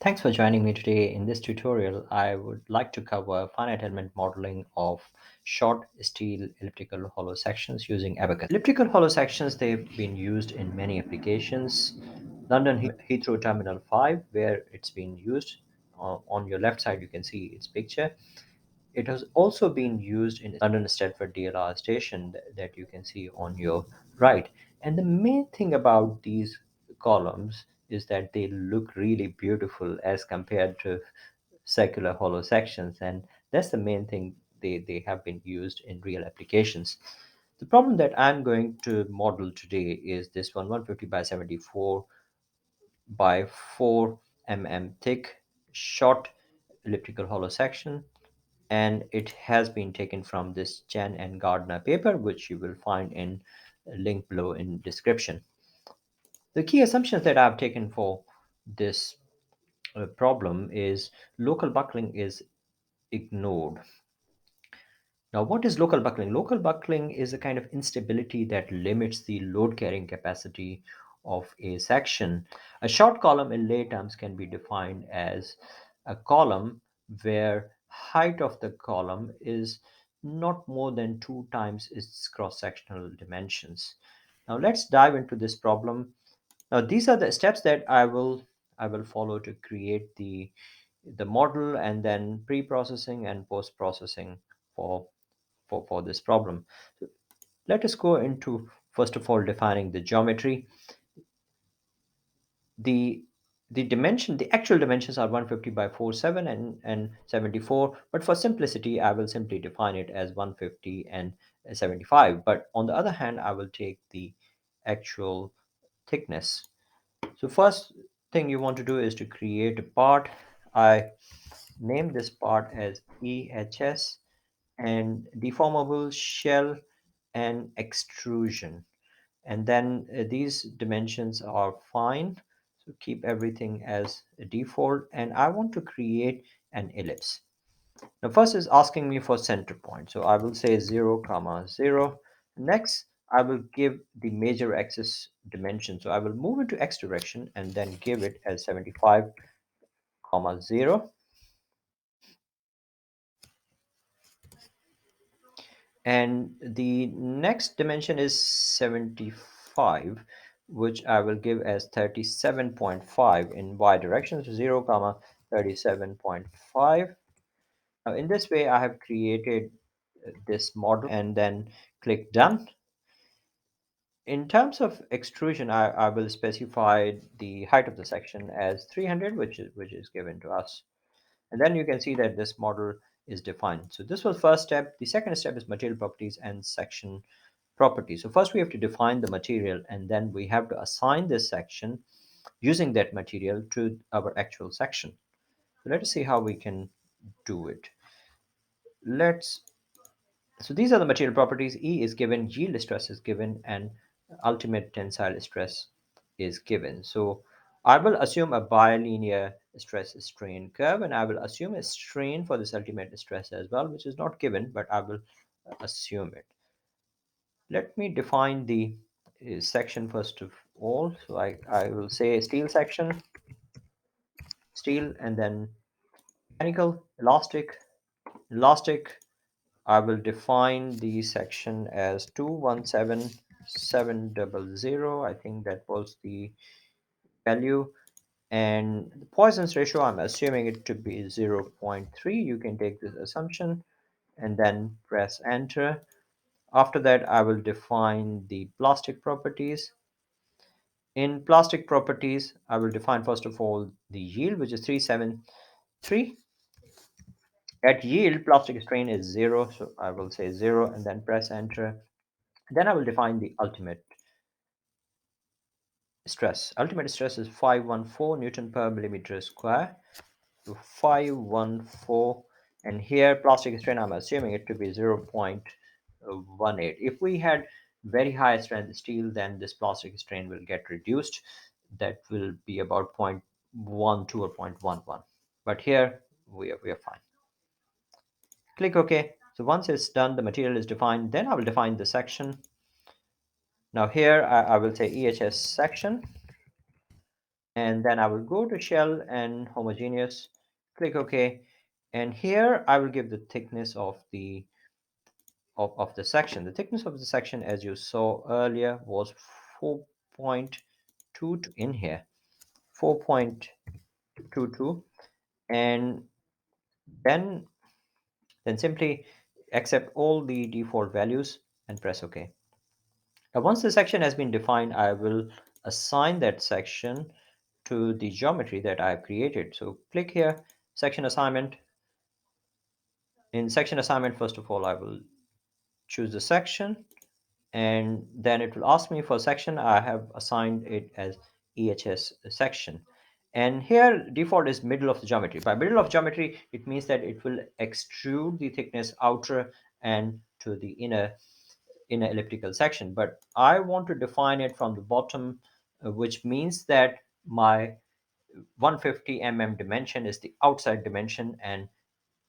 Thanks for joining me today. In this tutorial, I would like to cover finite element modeling of short steel elliptical hollow sections using ABAQUS. Elliptical hollow sections, they've been used in many applications. London Heathrow Terminal 5, where it's been used. On your left side, you can see its picture. It has also been used in London Stratford DLR station that you can see on your right. And the main thing about these columns is that they look really beautiful as compared to circular hollow sections. And that's the main thing they have been used in real applications. The problem that I'm going to model today is this one 150 by 74 by 4 thick short elliptical hollow section, and it has been taken from this Chen and Gardner paper, which you will find in a link below in description. The key assumptions that I've taken for this problem is local buckling is ignored. Now, what is local buckling? Local buckling is a kind of instability that limits the load carrying capacity of a section. A short column in lay terms can be defined as a column where height of the column is not more than two times its cross-sectional dimensions. Now let's dive into this problem. Now these are the steps that I will follow to create the model, and then pre-processing and post-processing for for this problem. So let us go into first of all defining the geometry. The the actual dimensions are 150 by 47 and 74, but for simplicity, I will simply define it as 150 and 75. But on the other hand, I will take the actual thickness. So first thing you want to do is to create a part. I name this part as EHS, and deformable shell and extrusion. And then these dimensions are fine. So keep everything as a default. And I want to create an ellipse. Now first is asking me for center point. So I will say 0, comma 0. Next, I will give the major axis dimension. So I will move into x direction and then give it as 75, comma 0. And the next dimension is 75, which I will give as 37.5 in y direction, so 0 comma 37.5. Now in this way I have created this model and then click done. In terms of extrusion, I will specify the height of the section as 300, which is given to us. And then you can see that this model is defined. So this was first step. The second step is material properties and section properties. So first we have to define the material, and then we have to assign this section using that material to our actual section. So let us see how we can do it. Let's So these are the material properties. E is given, yield stress is given, and ultimate tensile stress is given. So I will assume a bilinear stress strain curve, and I will assume a strain for this ultimate stress as well, which is not given, but I will assume it. Let me define the section first of all. So I will say steel section, steel, and then mechanical, elastic. I will define the section as 217700. I think that was the value. And the Poisson's ratio, I'm assuming it to be 0.3. You can take this assumption and then press enter. After that, I will define the plastic properties. In plastic properties, I will define first of all the yield, which is 373. At yield, plastic strain is 0, so I will say 0 and then press enter. Then I will define the ultimate stress. Ultimate stress is 514 Newton per millimeter square. So 514, and here plastic strain, I'm assuming it to be 0.18. If we had very high strength steel, then this plastic strain will get reduced. That will be about 0.12 or 0.11. But here we are fine. Click OK. So once it's done, the material is defined. Then I will define the section. Now here I will say EHS section. and then I will go to shell and homogeneous, click OK. And here I will give the thickness of the section. The thickness of the section, as you saw earlier, was 4.22 in here, 4.22. And then simply accept all the default values and press OK. Now once the section has been defined, I will assign that section to the geometry that I have created. So click here, section assignment. In section assignment, first of all, I will choose the section, and then it will ask me for section. I have assigned it as EHS section. And here default is middle of the geometry. By middle of geometry, it means that it will extrude the thickness outer and to the inner elliptical section. But I want to define it from the bottom, which means that my 150 dimension is the outside dimension, and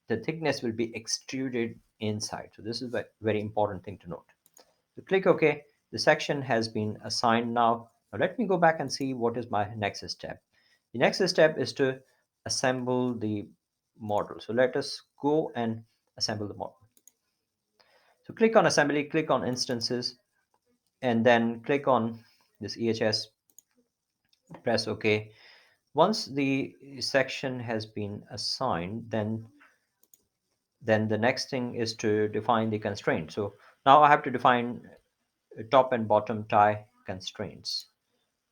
the thickness will be extruded inside. So this is a very important thing to note. So click OK. The section has been assigned now. Now let me go back and see what is my next step. The next step is to assemble the model. So let us go and assemble the model. So click on assembly, click on instances, and then click on this EHS, press OK. Once the section has been assigned, then the next thing is to define the constraint. So now I have to define top and bottom tie constraints.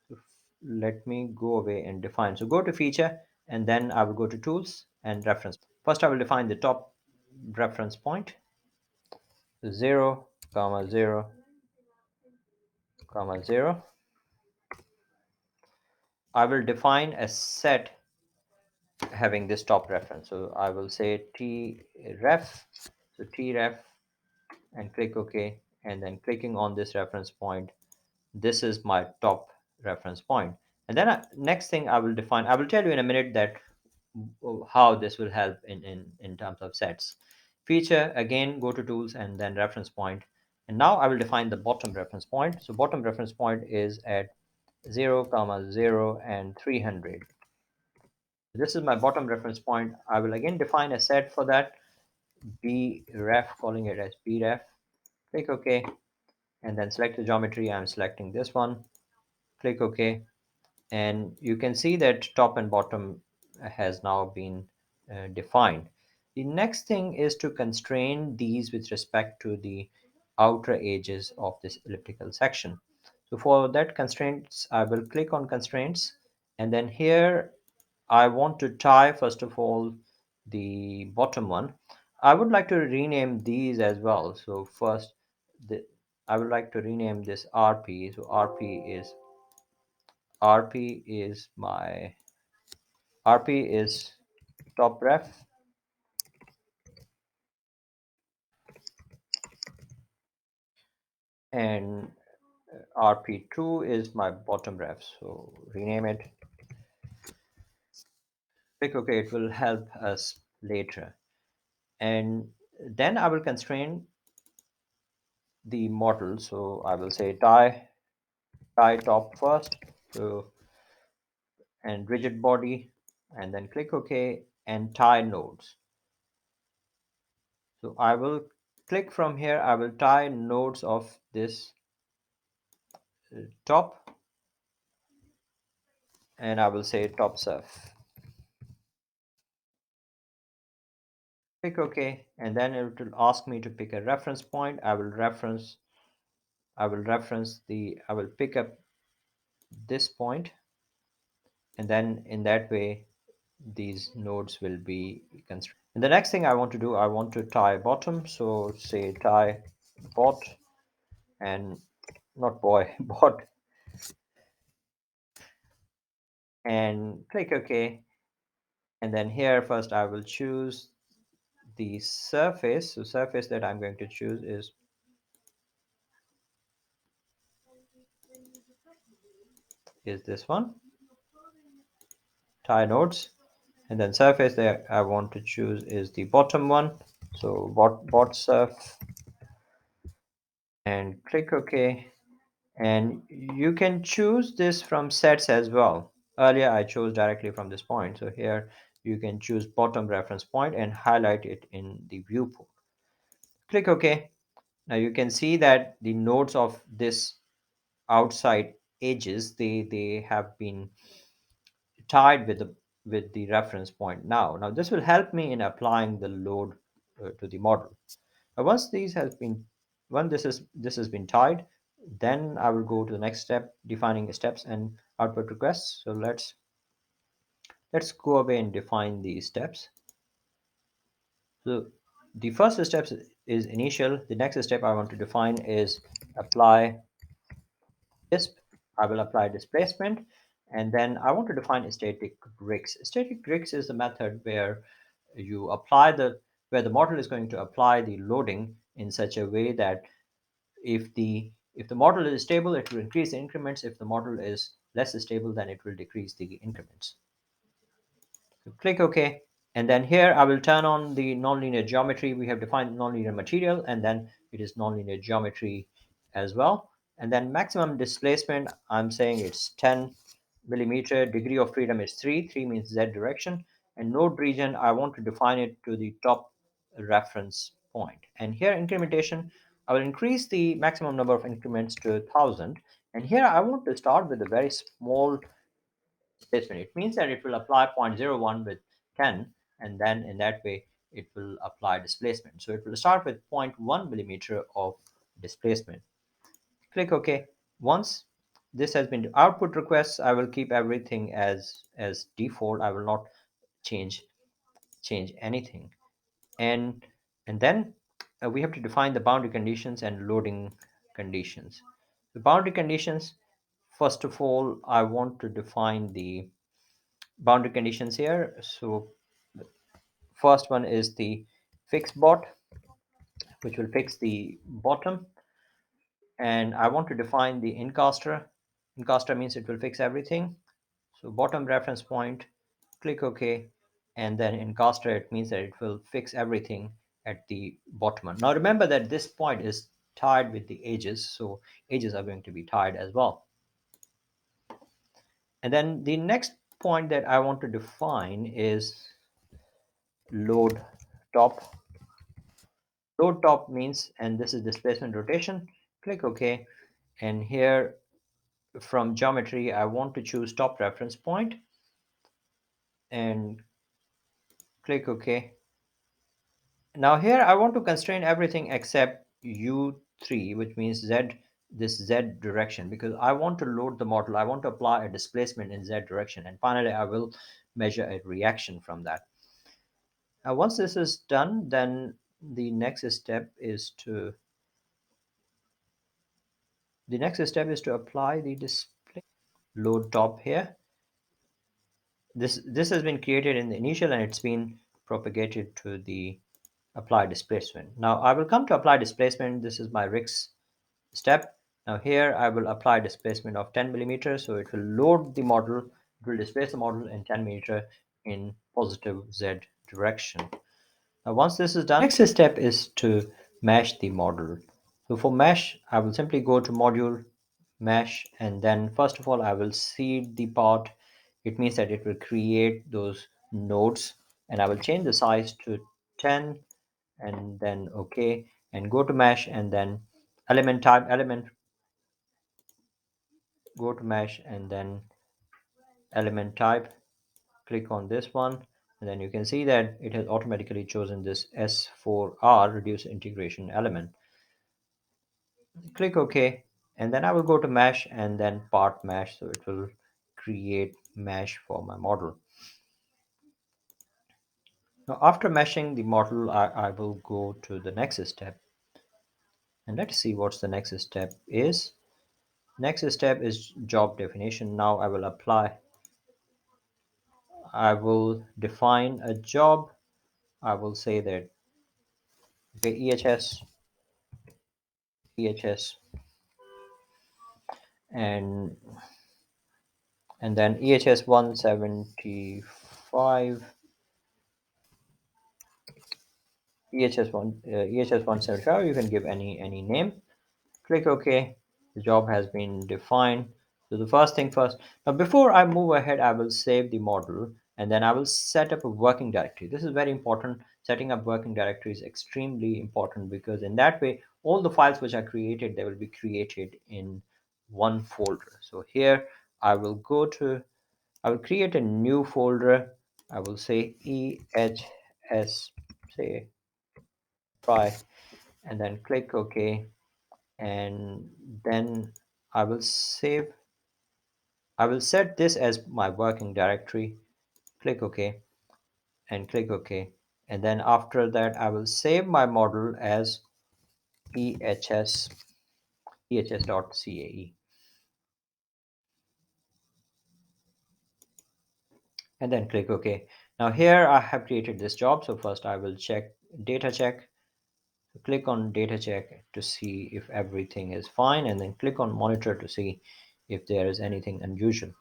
So let me go away and define. So go to feature, and then I will go to tools and reference. First I will define the top reference point, 0 comma 0 comma 0. I will define a set having this top reference. So I will say t ref, so t ref, and click OK. And then clicking on this reference point, this is my top reference point. And then next thing I will define, I will tell you in a minute that how this will help in terms of sets. Feature, again go to tools and then reference point. And now I will define the bottom reference point. So bottom reference point is at 0 comma 0 and 300. This is my bottom reference point. I will again define a set for that, bref, calling it as bref. Click OK, and then select the geometry. I'm selecting this one. Click OK, and you can see that top and bottom has now been defined. The next thing is to constrain these with respect to the outer edges of this elliptical section. So for that constraints, I will click on constraints, and then here I want to tie first of all the bottom one. I would like to rename these as well. So first, I would like to rename this RP. So RP is my RP is top ref, and RP2 is my bottom ref. So rename it. Click OK. It will help us later. And then I will constrain the model. So I will say tie top first. So and rigid body, and then click OK and tie nodes. So I will click from here. I will tie nodes of this top, and I will say top surf. Click OK, and then it will ask me to pick a reference point. I will pick up this point, and then in that way these nodes will be constructed. And the next thing I want to do, I want to tie bottom. So say tie bot, and not boy, bot, and click OK. And then here first I will choose the surface. So surface that I'm going to choose is this one, tie nodes. And then surface that I want to choose is the bottom one. So bot surf, and click OK. And you can choose this from sets as well. Earlier, I chose directly from this point. So here you can choose bottom reference point and highlight it in the viewport. Click OK. Now you can see that the nodes of this outside edges, they have been tied with the reference point now. This will help me in applying the load to the model. Once these has been when this has been tied, then I will go to the next step, defining steps and output requests. So let's go away and define these steps. So the first step is initial. The next step I want to define is apply disp. I will apply displacement, and then I want to define static rigs. Static rigs is the method where you apply the model is going to apply the loading in such a way that if the model is stable, it will increase the increments. If the model is less stable, then it will decrease the increments. So click OK. And then here I will turn on the nonlinear geometry. We have defined nonlinear material, and then it is nonlinear geometry as well. And then maximum displacement, I'm saying it's 10 millimeter. Degree of freedom is 3. 3 means Z direction. And node region, I want to define it to the top reference point. And here incrementation, I will increase the maximum number of increments to 1000. And here I want to start with a very small displacement. It means that it will apply 0.01 with 10, and then in that way it will apply displacement. So it will start with zero point 0.1 millimeter of displacement. Click OK. Once this has been output requests, I will keep everything as default. I will not change anything. And and then we have to define the boundary conditions and loading conditions. The boundary conditions, first of all, I want to define the boundary conditions here. So first one is the fix bot, which will fix the bottom, and I want to define the incaster. Incaster means it will fix everything. So bottom reference point, click OK, and then incaster, it means that it will fix everything at the bottom. Now remember that this point is tied with the edges, so edges are going to be tied as well. And then the next point that I want to define is load top. Load top means, and this is displacement rotation. Click OK. And here from geometry, I want to choose top reference point and click OK. Now here I want to constrain everything except U3, which means this Z direction, because I want to load the model. I want to apply a displacement in Z direction. And finally, I will measure a reaction from that. Now, once this is done, then the next step is to apply the displacement. Load top here. This has been created in the initial, and it's been propagated to the apply displacement. Now I will come to apply displacement. This is my rigs step. Now here I will apply displacement of 10 millimeters, so it will load the model. It will displace the model in 10 millimeter in positive Z direction. Now once this is done, next step is to mesh the model. So for mesh, I will simply go to module, mesh, and then first of all I will seed the part. It means that it will create those nodes, and I will change the size to 10, and then OK, and go to mesh, and then element type, go to mesh, and then element type, click on this one, and then you can see that it has automatically chosen this S4R reduce integration element. Click OK, and then I will go to mesh and then part mesh, so it will create mesh for my model. Now after meshing the model, I will go to the next step, and let's see what's the next step is. Next step is job definition. Now I will define a job. I will say that okay, EHS, and then EHS 175, EHS 175. You can give any name. Click OK. The job has been defined. So the first thing first. Now before I move ahead, I will save the model and then I will set up a working directory. This is very important. Setting up working directory is extremely important because in that way, all the files which are created, they will be created in one folder. So here I will I will create a new folder. I will say EHS, say try, and then click OK. And then I will save I will set this as my working directory. Click OK and click OK. And then after that, I will save my model as EHS, ehs.cae. And then click OK. Now here I have created this job. So first I will check data check. Click on data check to see if everything is fine. And then click on monitor to see if there is anything unusual.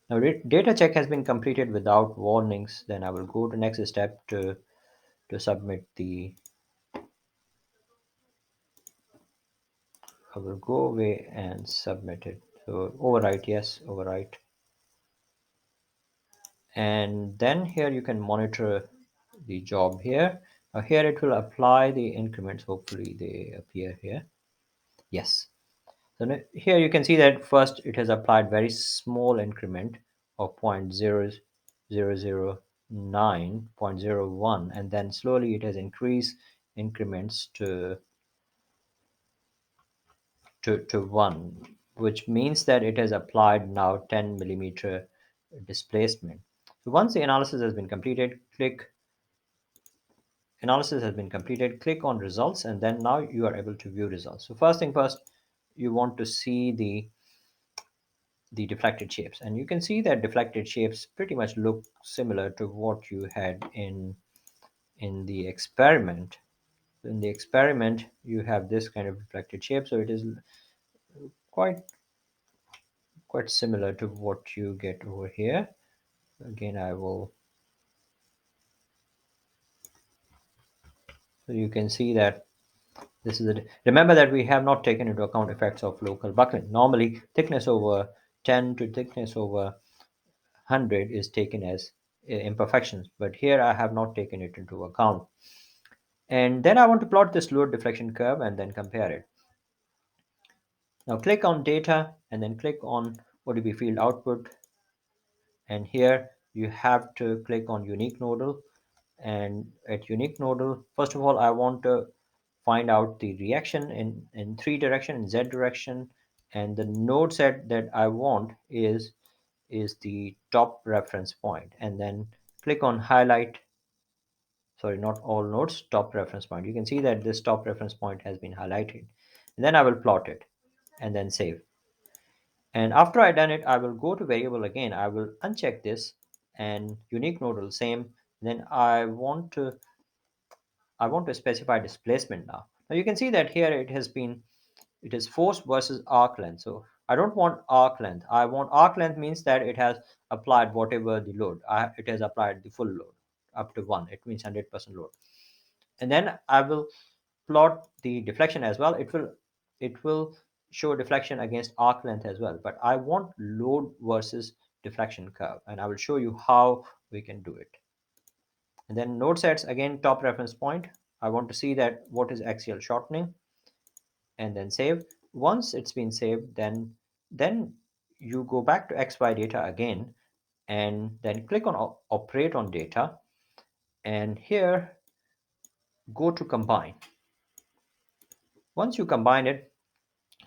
Now data check has been completed without warnings. Then I will go to next step to submit the I will go away and submit it. So overwrite, yes, overwrite. And then here you can monitor the job here. Here it will apply the increments. Hopefully they appear here. Yes. So here you can see that first it has applied very small increment of 0.0009, 0.01, and then slowly it has increased increments to 1, which means that it has applied now 10 millimeter displacement. So once the analysis has been completed, click on results, and then now you are able to view results. So first thing first, you want to see the deflected shapes, and you can see that deflected shapes pretty much look similar to what you had in the experiment. In the experiment, you have this kind of deflected shape, so it is quite quite similar to what you get over here. Again, I will, so you can see that this is a, remember that we have not taken into account effects of local buckling. Normally thickness over 10 to thickness over 100 is taken as imperfections, but here I have not taken it into account. And then I want to plot this load deflection curve and then compare it. Now click on data and then click on ODB field output, and here you have to click on unique nodal. And at unique nodal, first of all, I want to find out the reaction in three direction, in Z direction, and the node set that I want is the top reference point. And then click on highlight, sorry, not all nodes, top reference point. You can see that this top reference point has been highlighted. And then I will plot it and then save. And after I done it, I will go to variable again. I will uncheck this and unique nodal same. Then I want to specify displacement now. Now you can see that here it is force versus arc length. So I don't want arc length. I want arc length means that it has applied whatever the load. It has applied the full load up to 1. It means 100% load. And then I will plot the deflection as well. It will show deflection against arc length as well. But I want load versus deflection curve, and I will show you how we can do it. And then node sets, again, top reference point. I want to see that what is axial shortening, and then save. Once it's been saved, then you go back to XY data again, and then click on operate on data, and here go to combine. Once you combine it,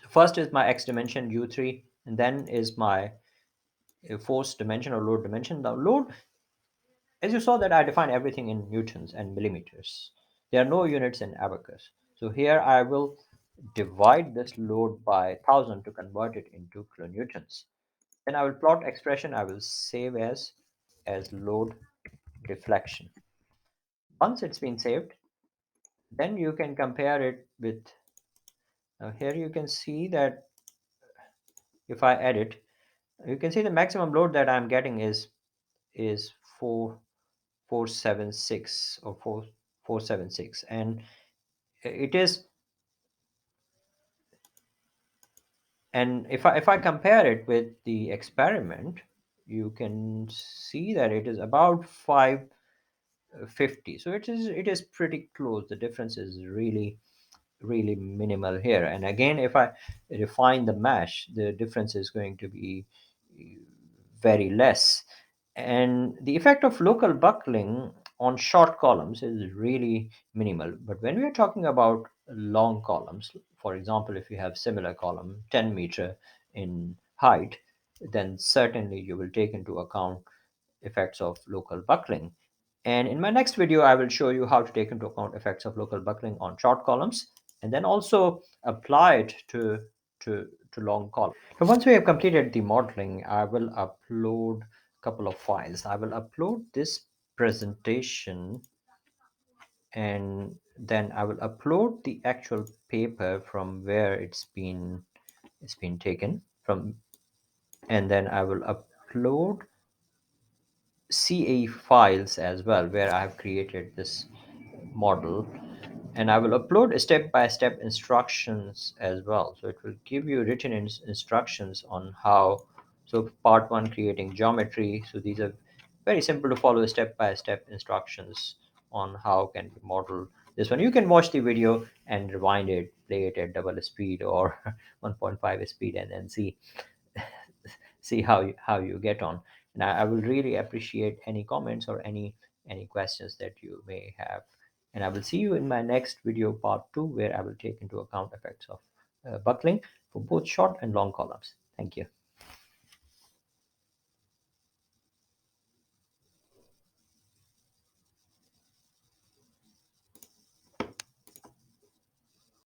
first is my x dimension u3, and then is my force dimension or load dimension. Now load, as you saw that I define everything in newtons and millimeters. There are no units in ABAQUS. So here I will divide this load by 1000 to convert it into kilonewtons. Then I will plot expression. I will save as load deflection. Once it's been saved, then you can compare it with, now here you can see that if I edit, you can see the maximum load that I'm getting is 4476 or 4476, and it is And if I compare it with the experiment, you can see that it is about 550. So it is pretty close. The difference is really minimal here. And again, if I refine the mesh, the difference is going to be very less. And the effect of local buckling on short columns is really minimal. But when we are talking about long columns, for example, if you have similar column 10-meter in height, then certainly you will take into account effects of local buckling. And in my next video, I will show you how to take into account effects of local buckling on short columns and then also apply it to long columns. So once we have completed the modeling, I will upload a couple of files. I will upload this presentation, and then I will upload the actual paper from where it's been taken from, and then I will upload CA files as well where I have created this model, and I will upload step-by-step instructions as well. So it will give you written instructions on how. So part one, creating geometry. So these are very simple to follow step-by-step instructions on how can we model this one. You can watch the video and rewind it, play it at double speed or 1.5 speed, and then see how you get on. And I will really appreciate any comments or any questions that you may have. And I will see you in my next video, part 2, where I will take into account effects of buckling for both short and long columns. Thank you.